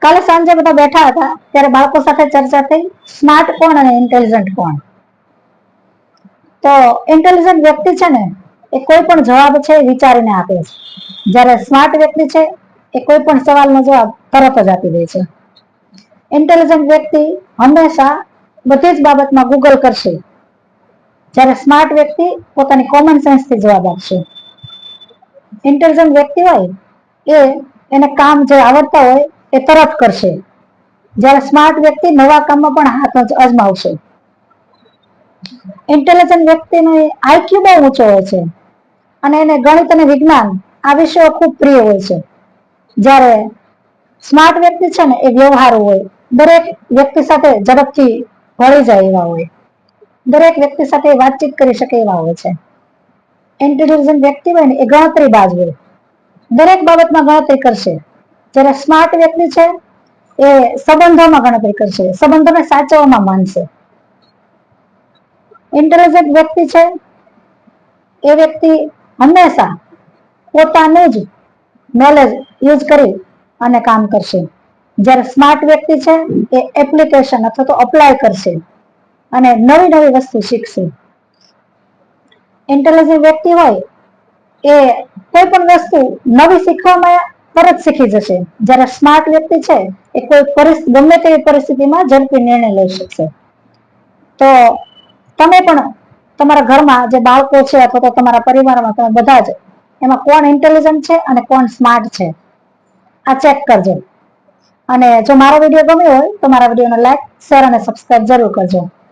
કાલે સાંજે બધા બેઠા હતા ત્યારે બાળકો સાથે ચર્ચા થઈ, સ્માર્ટ કોણ અને ઇન્ટેલિજન્ટ કોણ. તો ઇન્ટેલિજન્ટ વ્યક્તિ છે ને એ કોઈ પણ જવાબ છે વિચારીને આપે છે, જ્યારે સ્માર્ટ વ્યક્તિ છે એ કોઈ પણ સવાલનો જવાબ તરત જ આપી દે છે. ઇન્ટેલિજન્ટ વ્યક્તિ હંમેશા બધી જ બાબતમાં ગૂગલ કરશે, જ્યારે સ્માર્ટ વ્યક્તિ પોતાની કોમન સેન્સ થી જવાબ આપશે. ઇન્ટેલિજન્ટ વ્યક્તિ હોય એને કામ જે આવડતા હોય એ તરત કરશે, જ્યારે સ્માર્ટ વ્યક્તિ નવા કામમાં પણ હાથ અજમાવશે. ઇન્ટેલિજન્ટ વ્યક્તિનો આઈક્યુ બહુ ઊંચો હોય છે અને એને ગણિત અને વિજ્ઞાન આ વિષયો ખૂબ પ્રિય હોય છે, જ્યારે સ્માર્ટ વ્યક્તિ છે ને એ વ્યવહારુ હોય, દરેક વ્યક્તિ સાથે ઝડપથી ભળી જાય એવા હોય, દરેક વ્યક્તિ સાથે વાતચીત કરી શકે એવા હોય છે. ઇન્ટેલિજન્ટ વ્યક્તિ હોય ને એ ગણતરીબાજ હોય, દરેક બાબતમાં ગણતરી કરશે, જ્યારે સ્માર્ટ વ્યક્તિ છે એ સંબંધોમાં ગણતરી કરશે, સંબંધોને સાચવવામાં માનશે. ઇન્ટેલિજન્ટ વ્યક્તિ છે એ વ્યક્તિ હંમેશા પોતાનું જ નોલેજ યુઝ કરી અને કામ કરશે, જ્યારે સ્માર્ટ વ્યક્તિ છે એ એપ્લિકેશન અથવા તો અપ્લાય કરશે અને નવી નવી વસ્તુ શીખશે. ઇન્ટેલિજન્ટ વ્યક્તિ હોય એ કોઈ પણ વસ્તુ નવી શીખવામાં તરત શીખી જશે, જ્યારે સ્માર્ટ વ્યક્તિ છે એ ગમે તેવી પરિસ્થિતિમાં ઝડપી નિર્ણય લઈ શકશે. તો તમે પણ તમારા ઘરમાં જે બાળકો છે અથવા તો તમારા પરિવારમાં તમે બધા જ એમાં કોણ ઇન્ટેલિજન્ટ છે અને કોણ સ્માર્ટ છે આ ચેક કરજો. અને જો મારો વિડીયો ગમ્યો હોય તો મારા વિડીયોને લાઈક, શેર અને સબસ્ક્રાઇબ જરૂર કરજો.